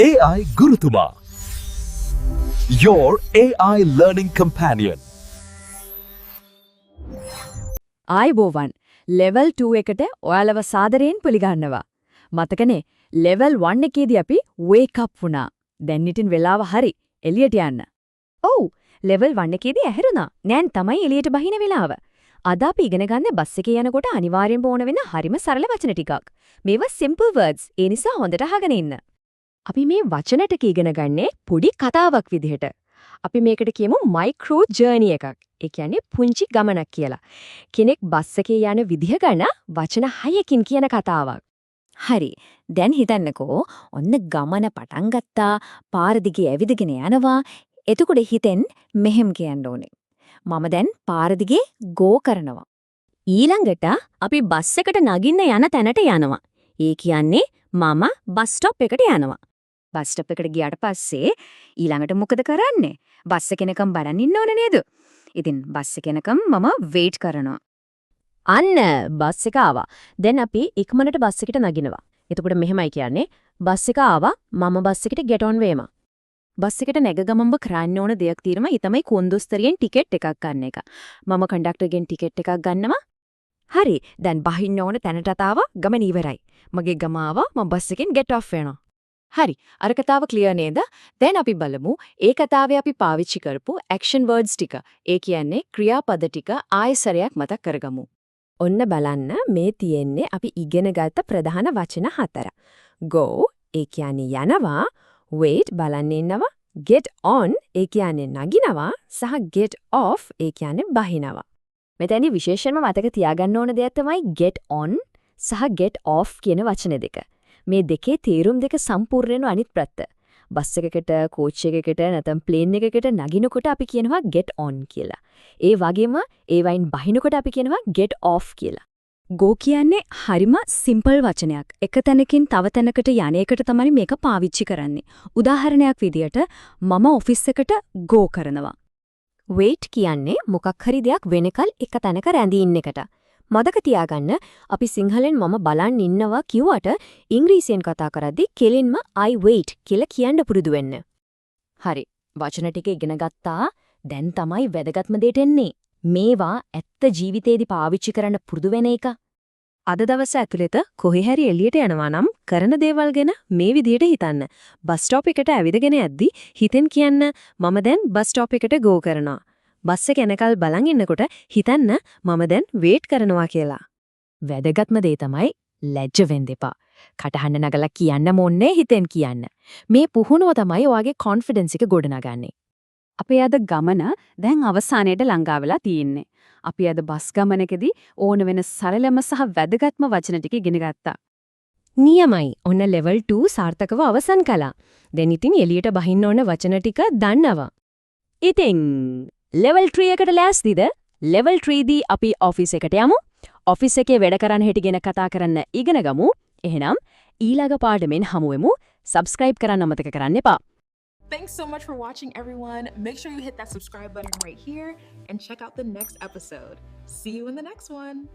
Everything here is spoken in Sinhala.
AI Gurutuma, your AI learning companion. ආයිබෝවන් ලෙවල් 2 එකට ඔයාලව සාදරයෙන් පිළිගන්නවා. මතකනේ ලෙවල් 1 එකේදී අපි wake up වුණා. දැන් ඉතින් වෙලාව හරි එළියට යන්න. ඔව් ලෙවල් 1 එකේදී ඇහැරුණා. නෑන් තමයි එළියට බහින වෙලාව. අද අපි ඉගෙන ගන්න බස් එකේ යනකොට අනිවාර්යෙන්ම ඕන වෙන හරිම සරල වචන ටිකක්. මේවා simple words. ඒ නිසා හොඳට අහගෙන ඉන්න. අපි මේ වචන ටික ඉගෙන ගන්නේ පොඩි කතාවක් විදිහට. අපි මේකට කියමු මයික්‍රෝ ජර්නි එකක්. ඒ කියන්නේ පුංචි ගමනක් කියලා. කෙනෙක් බස් එකේ යන විදිහ ගැන වචන 6කින් කියන කතාවක්. හරි. දැන් හිතන්නකෝ ඔන්න ගමන පටන් ගත්තා. පාර දිගේ ඇවිදගෙන යනවා. එතකොට හිතෙන් මෙහෙම කියන්න ඕනේ. මම දැන් පාර දිගේ ගෝ කරනවා. ඊළඟට අපි බස් එකට නගින්න යන තැනට යනවා. ඒ කියන්නේ මම බස් ස්ටොප් එකට යනවා. බස් ස්ටොප් එකට ගියාට පස්සේ ඊළඟට මොකද කරන්නේ? බස් එක එනකම් බලන් ඉන්න ඕනේ නේද? ඉතින් බස් එක එනකම් මම වේට් කරනවා. අන්න බස් එක ආවා. දැන් අපි ඉක්මනට බස් එකට නගිනවා. එතකොට මෙහෙමයි කියන්නේ බස් එක ආවා මම බස් එකට get on වේවා. බස් එකට නැග ගමන්ම කරන්න ඕන දෙයක් තියෙනවා. ඒ තමයි කොන්දොස්තරයෙන් ටිකට් එකක් ගන්න එක. මම කන්ඩක්ටර්ගෙන් ටිකට් එකක් ගන්නවා. හරි. දැන් බහින්න ඕන තැනට ආවා ගමන ඉවරයි. මගේ ගම ආවා මම බස් එකෙන් get off වෙනවා. හරි. අර කතාව ක්ලියර් නේද? දැන් අපි බලමු ඒ කතාවේ අපි පාවිච්චි කරපු action words ටික. ඒ කියන්නේ ක්‍රියාපද ටික ආයෙසරයක් මතක් කරගමු. ඔන්න බලන්න මේ තියෙන්නේ අපි ඉගෙන ගත්ත ප්‍රධාන වචන 4. go ඒ කියන්නේ යනවා, wait බලන්න ඉන්නවා, get on ඒ කියන්නේ නගිනවා සහ get off ඒ කියන්නේ බහිනවා. මෙතනදී විශේෂයෙන්ම මතක තියාගන්න ඕන දෙයක් තමයි get on සහ get off කියන වචන දෙක. මේ දෙකේ තේරුම් දෙක සම්පූර්ණයෙන්ම අනිත් පැත්ත. බස් එකකට, කෝච් එකකට නැත්නම් ප්ලේන් එකකට නගිනකොට අපි කියනවා get on කියලා. ඒ වගේම ඒ වයින් බහිනකොට අපි කියනවා get off කියලා. go කියන්නේ හරිම සිම්පල් වචනයක්. එක තැනකින් තව තැනකට යන එකට තමයි මේක පාවිච්චි කරන්නේ. උදාහරණයක් විදියට මම ඔෆිස් එකට go කරනවා. wait කියන්නේ මොකක් හරි දෙයක් වෙනකල් එක තැනක රැඳී ඉන්න එකට. මතක තියාගන්න අපි සිංහලෙන් මම බලන් ඉන්නවා කිව්වට ඉංග්‍රීසියෙන් කතා කරද්දී කෙලින්ම I wait කියලා කියන්න පුරුදු වෙන්න. හරි. වචන ටික ඉගෙන ගත්තා. දැන් තමයි වැදගත්ම දෙයට එන්නේ. මේවා ඇත්ත ජීවිතේදී පාවිච්චි කරන්න පුරුදු වෙන එක. අද දවස ඇතුළත කොහේ හරි එළියට යනවා නම් කරන දේවල් ගැන මේ විදිහට හිතන්න. බස් ස්ටොප් එකට ඇවිදගෙන යද්දී හිතෙන් කියන්න මම දැන් බස් ස්ටොප් එකට ගෝ කරනවා. බස් එක එනකල් බලන් ඉන්නකොට හිතන්න මම දැන් වේට් කරනවා කියලා. වැදගත්ම දේ තමයි ලැජ්ජ වෙන්න එපා. කටහඬ නගලා කියන්න ඕනේ හිතෙන් කියන්න. මේ පුහුණුව තමයි ඔයාගේ කොන්ෆිඩන්ස් එක ගොඩනගන්නේ. අපේ අද ගමන දැන් අවසානයේට ළඟා වෙලා තියෙන්නේ. අපි අද බස් ගමනකදී ඕන වෙන සරලම සහ වැදගත්ම වචන ටික ඉගෙන ගත්තා. නියමයි. ඔන්න ලෙවල් 2 සාර්ථකව අවසන් කළා. දැන් ඉතින් එළියට බහින්න ඕන වචන ටික දන්නවා. ඉතින් ලෙවල් 3 එකට ලෑස්තිද? ලෙවල් 3 දී අපි ඔෆිස් එකට යමු. ඔෆිස් එකේ වැඩ කරන්න හැටි ගැන කතා කරන්න ඉගෙන ගමු. එහෙනම් ඊළඟ පාඩමෙන් හමු වෙමු. subscribe කරන්න අමතක කරන්න එපා. Thanks so much for watching, everyone. Make sure you hit that subscribe button right here and check out the next episode. See you in the next one.